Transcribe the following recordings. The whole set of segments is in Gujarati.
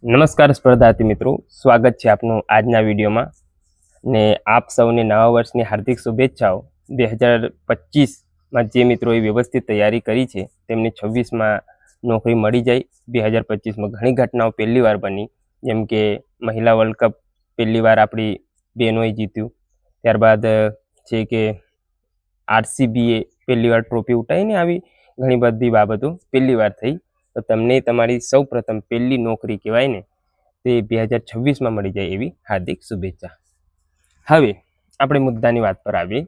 નમસ્કાર સ્પર્ધાર્થી મિત્રો, સ્વાગત છે આપનું આજના વિડીયોમાં ને આપ સૌને નવા વર્ષની હાર્દિક શુભેચ્છાઓ। 2025માં જે મિત્રોએ વ્યવસ્થિત તૈયારી કરી છે તેમને 26માં નોકરી મળી જાય। 2025માં ઘણી ઘટનાઓ પહેલી વાર બની, જેમ કે મહિલા વર્લ્ડ કપ પહેલી વાર આપણી બહેનોએ જીત્યું, ત્યારબાદ છે કે આરસીબીએ પહેલી વાર ટ્રોફી ઉઠાવીને આવી ઘણી બધી બાબતો પહેલી વાર થઈ। તો તમને તમારી સૌ પ્રથમ પહેલી નોકરી કહેવાય ને તે 2026માં મળી જાય એવી હાર્દિક શુભેચ્છા। હવે આપણે મુદ્દાની વાત પર આવીએ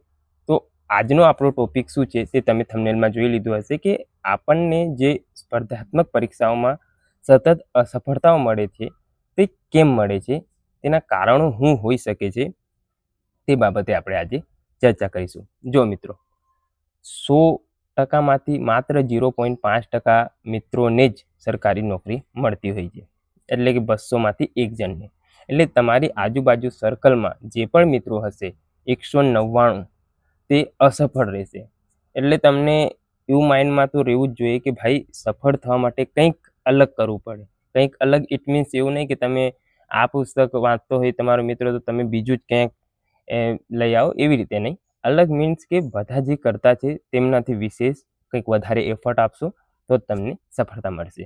તો આજનો આપણો ટોપિક શું છે તે તમે થંબનેલમાં જોઈ લીધું હશે કે આપણને જે સ્પર્ધાત્મક પરીક્ષાઓમાં સતત અસફળતાઓ મળે છે તે કેમ મળે છે, તેના કારણો શું હોઈ શકે છે તે બાબતે આપણે આજે ચર્ચા કરીશું। જો મિત્રો, 100%માંથી માત્ર 0.5% મિત્રોને જ સરકારી નોકરી મળતી હોય છે, એટલે કે 200માંથી 1 જણને। એટલે તમારી આજુબાજુ સર્કલમાં જે પણ મિત્રો હશે 199 તે અસફળ રહેશે। એટલે તમને એવું માઇન્ડમાં તો રહેવું જ જોઈએ કે ભાઈ સફળ થવા માટે કંઈક અલગ કરવું પડે। કંઈક અલગ ઇટ મીન્સ એવું નહીં કે તમે આ પુસ્તક વાંચતો હોય તમારો મિત્ર તો તમે બીજું જ ક્યાંક લઈ આવો, એવી રીતે નહીં। અલગ મીન્સ કે બધા જે કરતા છે તેમનાથી વિશેષ કંઈક વધારે એફર્ટ આપશો તો તમને સફળતા મળશે।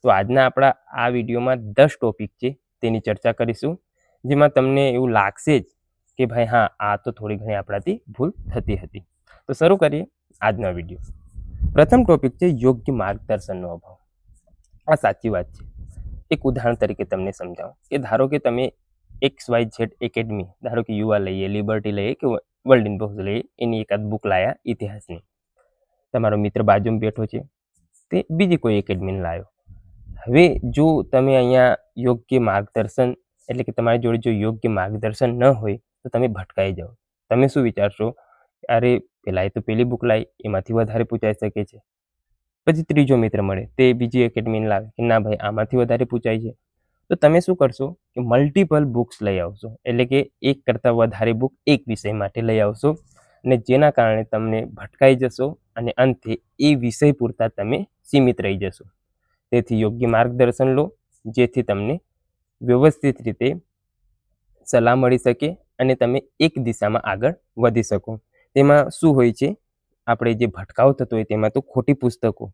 તો આજના આપણા આ વિડીયોમાં 10 ટોપિક છે તેની ચર્ચા કરીશું, જેમાં તમને એવું લાગશે જ કે ભાઈ હા, આ તો થોડી ઘણી આપણાથી ભૂલ થતી હતી। તો શરૂ કરીએ આજનો વિડીયો। પ્રથમ ટોપિક છે યોગ્ય માર્ગદર્શનનો અભાવ। આ સાચી વાત છે। એક ઉદાહરણ તરીકે તમને સમજાવું કે ધારો કે તમે XYZ એકેડમી, ધારો કે યુવા લઈએ, લિબર્ટી લઈએ કે વર્લ્ડ ઇનબોક્સ લઈએ, એની એકાદ બુક લાયા ઇતિહાસની, તમારો મિત્ર બાજુમાં બેઠો છે તે બીજી કોઈ એકેડમીને લાવ્યો। હવે જો તમે અહીંયા યોગ્ય માર્ગદર્શન એટલે કે તમારી જોડે જો યોગ્ય માર્ગદર્શન ન હોય તો તમે ભટકાઈ જાઓ। તમે શું વિચારશો, અરે પેલાએ તો પેલી બુક લાવી, એમાંથી વધારે પૂછાઈ શકે છે। પછી ત્રીજો મિત્ર મળે, તે બીજી એકેડમીને લાવે કે ના ભાઈ આમાંથી વધારે પૂછાય છે, તો તમે શું કરશો કે મલ્ટિપલ બુક્સ લઈ આવશો, એટલે કે એક કરતાં વધારે બુક એક વિષય માટે લઈ આવશો, અને જેના કારણે તમને ભટકાઈ જશો અને અંતે એ વિષય પૂરતા તમે સીમિત રહી જશો। તેથી યોગ્ય માર્ગદર્શન લો, જેથી તમને વ્યવસ્થિત રીતે સલાહ મળી શકે અને તમે એક દિશામાં આગળ વધી શકો। તેમાં શું હોય છે, આપણે જે ભટકાવ થતો હોય તેમાં તો ખોટી પુસ્તકો,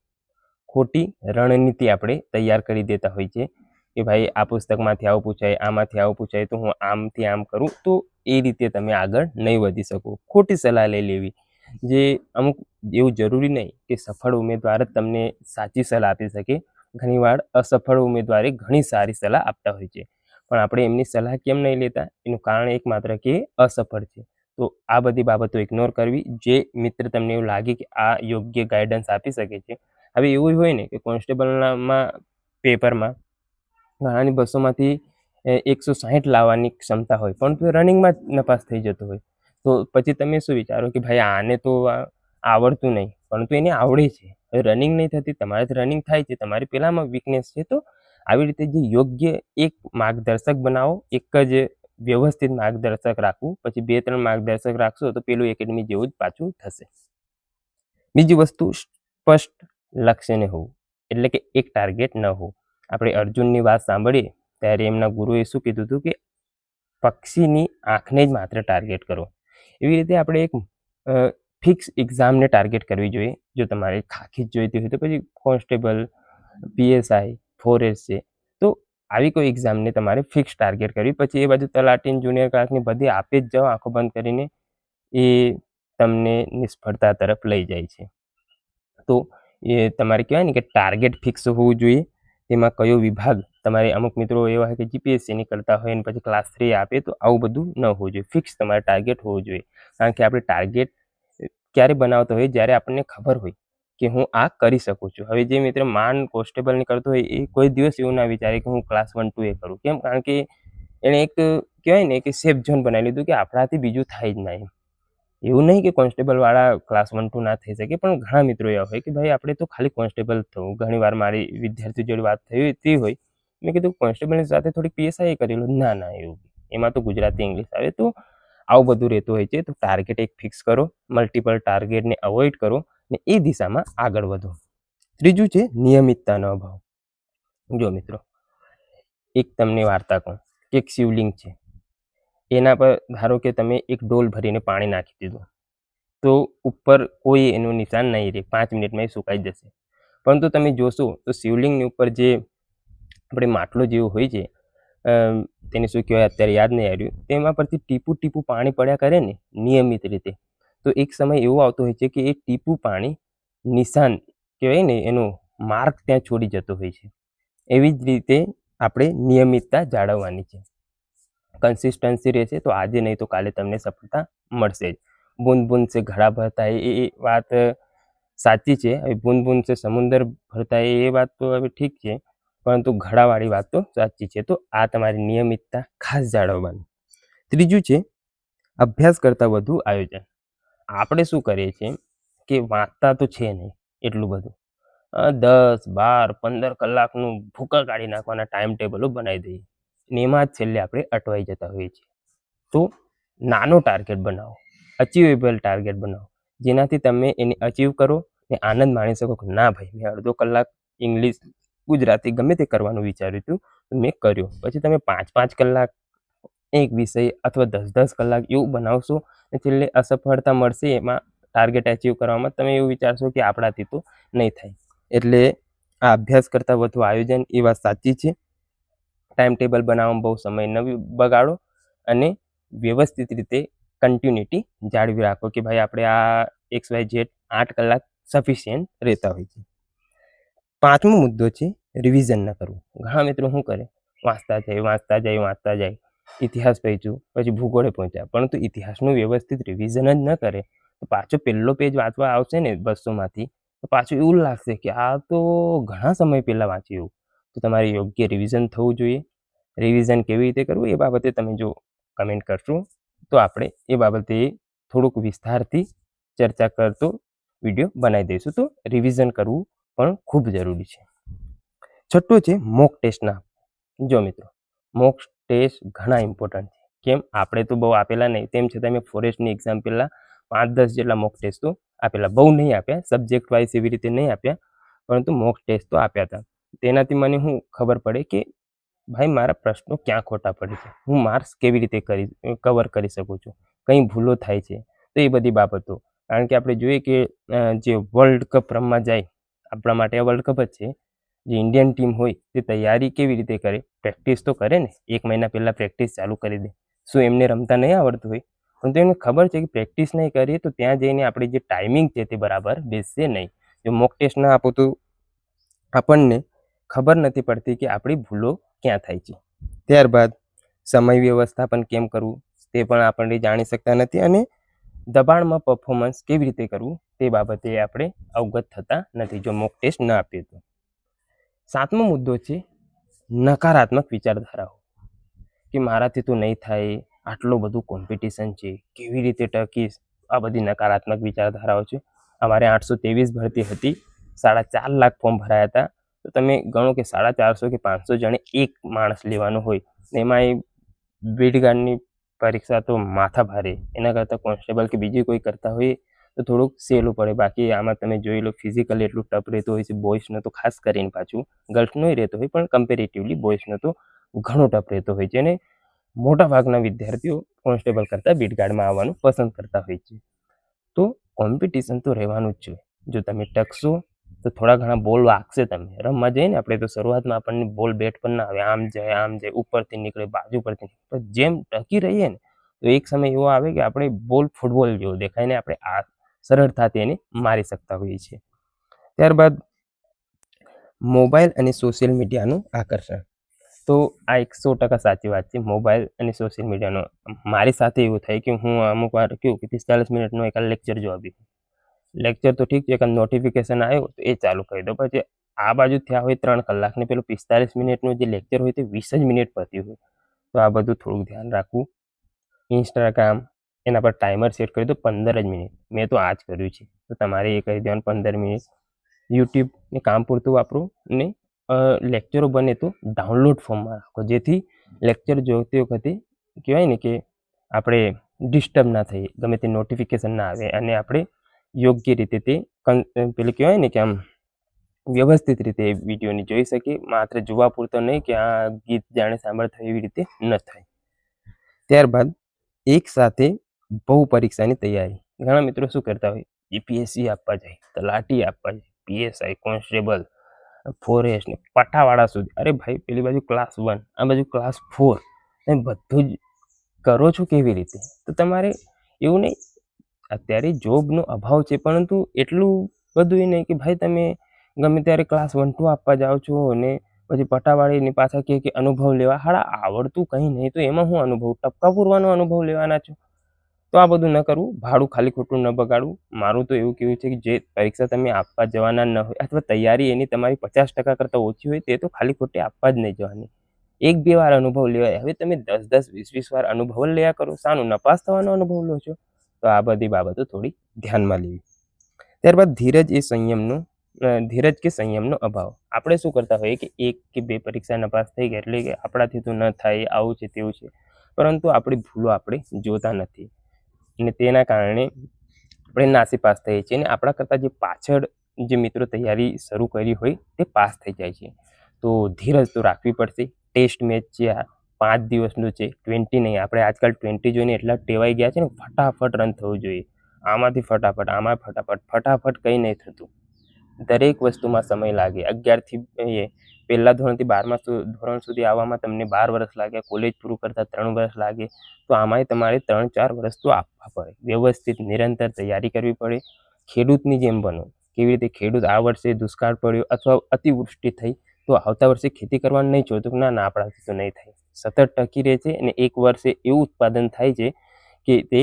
ખોટી રણનીતિ આપણે તૈયાર કરી દેતા હોય છે કે ભાઈ આ પુસ્તકમાંથી આવું પૂછાય, આમાંથી આવું પૂછાય તો હું આમથી આમ કરું, તો એ રીતે તમે આગળ નહીં વધી શકો। ખોટી સલાહ લઈ લેવી, જે અમુક એવું જરૂરી નહીં કે સફળ ઉમેદવાર જ તમને સાચી સલાહ આપી શકે। ઘણીવાર અસફળ ઉમેદવારે ઘણી સારી સલાહ આપતા હોય છે, પણ આપણે એમની સલાહ કેમ નહીં લેતા, એનું કારણ એકમાત્ર કે અસફળ છે। તો આ બધી બાબતો ઇગ્નોર કરવી। જે મિત્ર તમને એવું લાગે કે આ યોગ્ય ગાઈડન્સ આપી શકે છે, હવે એવું હોય ને કે કોન્સ્ટેબલમાં પેપરમાં ઘણાની 200માંથી 160 લાવવાની ક્ષમતા હોય, પણ તો રનિંગમાં જ નપાસ થઈ જતો હોય, તો પછી તમે શું વિચારો કે ભાઈ આને તો આવડતું નહીં, પરંતુ એને આવડે છે, હવે રનિંગ નહીં થતી, તમારાથી રનિંગ થાય છે, તમારી પહેલાંમાં વીકનેસ છે। તો આવી રીતે જે યોગ્ય એક માર્ગદર્શક બનાવો, એક જ વ્યવસ્થિત માર્ગદર્શક રાખવું, પછી 2-3 માર્ગદર્શક રાખશો તો પેલું એકેડમી જેવું જ પાછું થશે। બીજી વસ્તુ, સ્પષ્ટ લક્ષ્ય ન હોવું, એટલે કે એક ટાર્ગેટ ન હોવું। આપણે અર્જુનની વાત સાંભળીએ ત્યારે એમના ગુરુએ શું કીધું હતું કે પક્ષીની આંખને જ માત્ર ટાર્ગેટ કરો। એવી રીતે આપણે એક ફિક્સ એક્ઝામને ટાર્ગેટ કરવી જોઈએ। જો તમારે ખાખી જ જોઈતી હોય તો પછી કોન્સ્ટેબલ, PSI, ફોરેસ્ટ છે, તો આવી કોઈ એક્ઝામને તમારે ફિક્સ ટાર્ગેટ કરવી। પછી એ બાજુ તલાટીન, જુનિયર ક્લાર્કની બધી આપે જ જાઓ આંખો બંધ કરીને, એ તમને નિષ્ફળતા તરફ લઈ જાય છે। તો એ તમારે કહેવાય ને કે ટાર્ગેટ ફિક્સ હોવું જોઈએ। તેમાં કયો વિભાગ, તમારે અમુક મિત્રો એવા હોય કે GPSCની કરતા હોય અને પછી ક્લાસ 3 આપે, તો આવું બધું ન હોવું જોઈએ। ફિક્સ તમારે ટાર્ગેટ હોવું જોઈએ, કારણ કે આપણે ટાર્ગેટ ક્યારે બનાવતો હોય, જ્યારે આપણને ખબર હોય કે હું આ કરી શકું છું। હવે જે મિત્ર માન કોન્સ્ટેબલની કરતો હોય એ કોઈ દિવસ એવું ના વિચારે કે હું ક્લાસ 1, 2 કરું, કેમ? કારણ કે એણે એક કહેવાય ને કે સેફ ઝોન બનાવી લીધું કે આપણાથી બીજું થાય જ નહીં। એવું નહીં કે કોન્સ્ટેબલવાળા ક્લાસ 1, 2 ના થઈ શકે, પણ ઘણા મિત્રો એવા હોય કે ભાઈ આપણે તો ખાલી કોન્સ્ટેબલ થવું। ઘણીવાર મારી વિદ્યાર્થી જોડે વાત થઈ હોય, મેં કીધું કોન્સ્ટેબલની સાથે થોડીક PSI કરેલું, ના ના એવું, એમાં તો ગુજરાતી ઇંગ્લિશ આવે, તો આવું બધું રહેતું હોય છે। તો ટાર્ગેટ એક ફિક્સ કરો, મલ્ટિપલ ટાર્ગેટને અવોઇડ કરો ને એ દિશામાં આગળ વધો। ત્રીજું છે નિયમિતતાનો અભાવ। જો મિત્રો, એક તમને વાર્તા કહું કે એક શિવલિંગ છે, એના પર ધારો કે તમે એક ડોલ ભરીને પાણી નાખી દીધું, તો ઉપર કોઈ એનું નિશાન નહીં રહે, 5 મિનિટમાં એ સુકાઈ જશે. પરંતુ તમે જોશો તો શિવલિંગની ઉપર જે આપણે માટલો જેવું હોય છે, તેને શું કહેવાય અત્યારે યાદ નહીં આવ્યું, તેમાં પરથી ટીપું ટીપું પાણી પડ્યા કરે ને નિયમિત રીતે, તો એક સમય એવો આવતો હોય છે કે એ ટીપું પાણી નિશાન કહેવાય ને એનો માર્ક ત્યાં છોડી જતો હોય છે. એવી જ રીતે આપણે નિયમિતતા જાળવવાની છે, કન્સિસ્ટન્સી રહેશે તો આજે નહીં તો કાલે તમને સફળતા મળશે જ. બૂંદ બૂંદ સે ઘડા ભરતા એ વાત સાચી છે. હવે બૂંદ બૂંદ સે સમુદ્ર ભરતા એ વાત તો હવે ઠીક છે, પરંતુ ઘડાવાળી વાત તો સાચી છે. તો આ તમારી નિયમિતતા ખાસ જાળવવાની. ત્રીજું છે અભ્યાસ કરતાં વધુ આયોજન. આપણે શું કરીએ છીએ કે વાંચતા તો છે નહીં એટલું બધું, 10, 12, 15 કલાકનું ભૂકા કાઢી નાખવાના ટાઈમ ટેબલો બનાવી દઈએ ને એમાં જ છેલ્લે આપણે અટવાઈ જતા હોઈએ છીએ. તો નાનો ટાર્ગેટ બનાવો, અચીવેબલ ટાર્ગેટ બનાવો, જેનાથી તમે એને અચીવ કરો ને આનંદ માણી શકો કે ના ભાઈ મેં અડધો કલાક ઇંગ્લિશ ગુજરાતી ગમે તે કરવાનું વિચાર્યું હતું તો મેં કર્યું. પછી તમે 5-5 કલાક એક વિષય અથવા 10-10 કલાક એવું બનાવશો ને છેલ્લે અસફળતા મળશે એમાં ટાર્ગેટ અચીવ કરવામાં, તમે એવું વિચારશો કે આપણાથી તો નહીં થાય. એટલે આ અભ્યાસ કરતાં વધુ આયોજન એ વાત સાચી છે. ટાઈમ ટેબલ બનાવવામાં બહુ સમય ન બગાડો અને વ્યવસ્થિત રીતે કન્ટિન્યુટી જાળવી રાખો કે ભાઈ આપણે આ XYZ 8 કલાક સફિશિયન્ટ રહેતા હોય છે. 5મો મુદ્દો છે રિવિઝન ન કરવું. ઘણા મિત્રો શું કરે, વાંચતા જાય, ઇતિહાસ પહોંચ્યું, પછી ભૂગોળે પહોંચ્યા, પરંતુ ઇતિહાસનું વ્યવસ્થિત રિવિઝન જ ન કરે તો પાછો પહેલો પેજ વાંચવા આવશે ને 200માંથી તો પાછું એવું લાગશે કે આ તો ઘણા સમય પહેલાં વાંચ્યું. તો તમારે યોગ્ય રિવિઝન થવું જોઈએ. રિવિઝન કેવી રીતે કરવું એ બાબતે તમે જો કમેન્ટ કરશો તો આપણે એ બાબતે થોડુંક વિસ્તારથી ચર્ચા કરતો વિડીયો બનાવી દઈશું. તો રિવિઝન કરવું પણ ખૂબ જરૂરી છે. છઠ્ઠો છે મોક ટેસ્ટના. જો મિત્રો, મોક ટેસ્ટ ઘણા ઇમ્પોર્ટન્ટ છે. કેમ, આપણે તો બહુ આપેલા નહીં, તેમ છતાં મેં ફોરેસ્ટની એક્ઝામ પહેલાં 5-10 જેટલા મોક ટેસ્ટ તો આપેલા, બહુ નહીં આપ્યા, સબ્જેક્ટ વાઇઝ એવી રીતે નહીં આપ્યા, પરંતુ મોક ટેસ્ટ તો આપ્યા હતા. તેનાથી મને શું ખબર પડે કે ભાઈ મારા પ્રશ્નો ક્યાં ખોટા પડે છે, હું માર્ક્સ કેવી રીતે કવર કરી શકું છું, કંઈ ભૂલો થાય છે, તો એ બધી બાબતો. કારણ કે આપણે જોઈએ કે જે વર્લ્ડ કપ રમવા જાય, આપણા માટે આ વર્લ્ડ કપ જ છે, જે ઇન્ડિયન ટીમ હોય તે તૈયારી કેવી રીતે કરે, પ્રેક્ટિસ તો કરે ને, 1 મહિના પહેલાં પ્રેક્ટિસ ચાલુ કરી દે. શું એમને રમતા નહીં આવડતું હોય? પણ તો એમને ખબર છે કે પ્રેક્ટિસ નહીં કરીએ તો ત્યાં જઈને આપણી જે ટાઈમિંગ છે તે બરાબર બેસશે નહીં. જો મોક ટેસ્ટ ના આપો તો આપણને ખબર નથી પડતી કે આપણી ભૂલો ક્યાં થાય છે. ત્યારબાદ સમય વ્યવસ્થાપન કેમ કરવું તે પણ આપણે જાણી શકતા નથી, અને દબાણમાં પરફોર્મન્સ કેવી રીતે કરવું તે બાબતે આપણે અવગત થતા નથી જો મોક ટેસ્ટ ન આપીએ તો. 7મો મુદ્દો છે નકારાત્મક વિચારધારાઓ, કે મારાથી તો નહીં થાય, આટલું બધું કોમ્પિટિશન છે, કેવી રીતે ટકીશ, આ બધી નકારાત્મક વિચારધારાઓ છે. અમારે 823 ભરતી હતી, 4.5 લાખ ફોર્મ ભરાયા હતા, તો તમે ગણો કે 450 કે 500 જણે એક માણસ લેવાનો હોય ને એમાં એ બીડગાર્ડની પરીક્ષા તો માથા ભારે, એના કરતાં કોન્સ્ટેબલ કે બીજી કોઈ કરતા હોય તો થોડુંક સહેલું પડે. બાકી આમાં તમે જોઈ લો ફિઝિકલી એટલું ટફ રહેતું હોય છે, બોયઝનો તો ખાસ કરીને, પાછું ગર્લ્સનોય રહેતો હોય પણ કમ્પેરેટિવલી બોયઝનો તો ઘણો ટફ રહેતો હોય છે, અને મોટાભાગના વિદ્યાર્થીઓ કોન્સ્ટેબલ કરતાં બીડગાર્ડમાં આવવાનું પસંદ કરતા હોય છે. તો કોમ્પિટિશન તો રહેવાનું જ છે. જો તમે ટકશો તો થોડા ઘણા બોલ વાગશે. તમે રમવા જઈએ ને, આપણે તો શરૂઆતમાં આપણને બોલ બેટ પર ના આવે, આમ જાય, ઉપરથી નીકળે, બાજુ પરથી, પણ જેમ ટકી રહીએ ને તો એક સમય એવો આવે કે આપણે બોલ ફૂટબોલ જેવો દેખાય ને આપણે આ સરળતાથી એને મારી શકતા હોઈએ છીએ. ત્યારબાદ મોબાઈલ અને સોશિયલ મીડિયાનું આકર્ષણ. તો આ 100% સાચી વાત છે. મોબાઈલ અને સોશિયલ મીડિયાનો મારી સાથે એવું થાય કે હું અમુક વાર કેવું કે 45 મિનિટનો એકાદ લેક્ચર જોવા બી, લેક્ચર તો ઠીક છે, એકાદ નોટિફિકેશન આવ્યો તો એ ચાલુ કરી દો, પછી આ બાજુ થયા હોય 3 કલાક ને પેલું 45 મિનિટનું જે લેક્ચર હોય તે 20 જ મિનિટ પત્યું હોય. તો આ બધું થોડુંક ધ્યાન રાખવું. ઇન્સ્ટાગ્રામ, એના પર ટાઈમર સેટ કરી દો 15 જ મિનિટ, મેં તો આ જ કર્યું છે. તો તમારે એ કરી દેવાનું 15 મિનિટ. યુટ્યુબને કામ પૂરતું વાપરો ને લેક્ચરો બને તો ડાઉનલોડ ફોર્મમાં રાખો, જેથી લેક્ચર જોતી વખતે કહેવાય ને કે આપણે ડિસ્ટર્બ ના થઈએ, ગમે તે નોટિફિકેશન ના આવે અને આપણે યોગ્ય રીતે તે પેલું કહેવાય ને કે આમ વ્યવસ્થિત રીતે એ વિડીયોને જોઈ શકીએ, માત્ર જોવા પૂરતો નહીં કે આ ગીત જાણે સાંભળતા એવી રીતે ન થાય. ત્યારબાદ એક સાથે બહુ પરીક્ષાની તૈયારી. ઘણા મિત્રો શું કરતા હોય, જીપીએસસી આપવા જાય, તલાટી આપવા જાય, પીએસઆઈ, કોન્સ્ટેબલ, ફોરેસ્ટ ને પટાવાળા સુધી. અરે ભાઈ, પેલી બાજુ ક્લાસ 1, આ બાજુ ક્લાસ 4, તમે બધું જ કરો છો કેવી રીતે? તો તમારે એવું નહીં, અત્યારે જોબનો અભાવ છે, પરંતુ એટલું બધું નહીં કે ભાઈ તમે ગમે ત્યારે ક્લાસ 1, 2 આપવા જાઓ છો અને પછી પટાવાળીની પાછા કે અનુભવ લેવા. હાડા આવડતું કંઈ નહીં તો એમાં હું અનુભવ, ટપકા પૂરવાનો અનુભવ લેવાના છો? તો આ બધું ન કરવું, ભાડું ખાલી ખોટું ન બગાડવું. મારું તો એવું કહેવું છે કે જે પરીક્ષા તમે આપવા જવાના ન હોય અથવા તૈયારી એની તમારી 50% કરતાં ઓછી હોય તે તો ખાલી ખોટી આપવા જ નહીં જવાની. 1-2 વાર અનુભવ લેવાય. હવે તમે 10-10, 20-20 વાર અનુભવ લેવા કરો, શાનું નપાસ થવાનો અનુભવ લો છો? તો આ બધી બાબતો થોડી ધ્યાનમાં લેવી. ત્યારબાદ ધીરજ કે સંયમનો અભાવ. આપણે શું કરતા હોઈએ કે 1 કે 2 પરીક્ષા નપાસ થઈ ગયા એટલે કે આપણાથી તો ન થાય, આવું છે તેવું છે, પરંતુ આપણી ભૂલો આપણે જોતા નથી અને તેના કારણે આપણે નાસીપાસ થઈએ છીએ અને આપણા કરતાં જે પાછળ જે મિત્રો તૈયારી શરૂ કરી હોય તે પાસ થઈ જાય છે. તો ધીરજ તો રાખવી પડશે. ટેસ્ટ મેચ છે, આ 5 દિવસનું છે, 20 નહીં. આપણે આજકાલ 20 જોઈને એટલા ટેવાઈ ગયા છે ને, ફટાફટ રન થવું જોઈએ, આમાંથી ફટાફટ, આમાં ફટાફટ કંઈ નહીં થતું. દરેક વસ્તુમાં સમય લાગે. 11થી પહેલા ધોરણથી 12મા ધોરણ સુધી આવવામાં તમને 12 વર્ષ લાગ્યા, કોલેજ પૂરું કરતાં 3 વર્ષ લાગે. તો આમાંય તમારે 3-4 વર્ષ તો આપવા પડે. વ્યવસ્થિત નિરંતર તૈયારી કરવી પડે. ખેડૂતની જેમ બનો. કેવી રીતે? ખેડૂત આ વર્ષે દુષ્કાળ પડ્યો અથવા અતિવૃષ્ટિ થઈ તો આવતા વર્ષે ખેતી કરવાનું નહીં છોડતું, ના આપણાથી તો નહીં થાય, સતત ટકી રહે છે અને એક વર્ષે એવું ઉત્પાદન થાય છે કે તે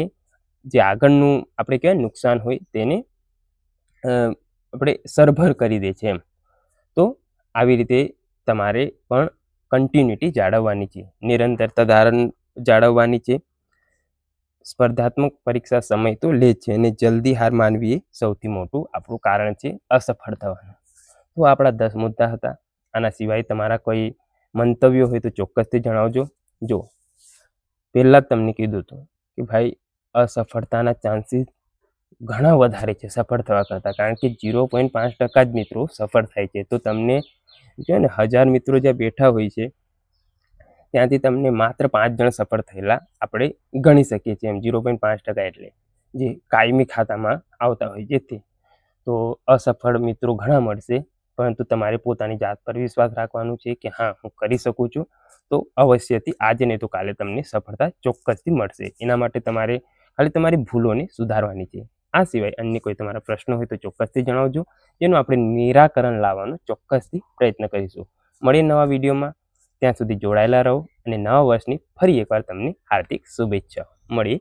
જે આગળનું આપણે કહેવાય નુકસાન હોય તેને આપણે સરભર કરી દે છે એમ. તો આવી રીતે તમારે પણ કન્ટિન્યુટી જાળવવાની છે, નિરંતરતા જાળવવાની છે. સ્પર્ધાત્મક પરીક્ષા સમય તો લે છે અને જલ્દી હાર માનવી એ સૌથી મોટું આપણું કારણ છે અસફળ થવાનું. તો આપણા 10 મુદ્દા હતા. આના સિવાય તમારા કોઈ મંતવ્યો હોય તો ચોક્કસથી જણાવજો. જો પહેલાં જ તમને કીધું હતું કે ભાઈ અસફળતાના ચાન્સીસ ઘણા વધારે છે સફળ થવા કરતાં, કારણ કે 0.5% જ મિત્રો સફળ થાય છે. તો તમને જો ને 1000 મિત્રો જ્યાં બેઠા હોય છે ત્યાંથી તમને માત્ર 5 જણ સફળ થયેલા આપણે ગણી શકીએ છીએ એમ. 0.5% એટલે જે કાયમી ખાતામાં આવતા હોય જેથી. તો અસફળ મિત્રો ઘણા મળશે, પરંતુ તમારે પોતાની જાત પર વિશ્વાસ રાખવાનું છે કે હા, હું કરી શકું છું. તો અવશ્યથી આજે નહીં તો કાલે તમને સફળતા ચોક્કસથી મળશે. એના માટે તમારે ખાલી તમારી ભૂલોને સુધારવાની છે. આ સિવાય અન્ય કોઈ તમારા પ્રશ્નો હોય તો ચોક્કસથી જણાવજો, જેનું આપણે નિરાકરણ લાવવાનો ચોક્કસથી પ્રયત્ન કરીશું. મળીએ નવા વિડીયોમાં. ત્યાં સુધી જોડાયેલા રહો અને નવા વર્ષની ફરી એકવાર તમને હાર્દિક શુભેચ્છાઓ. મળીએ.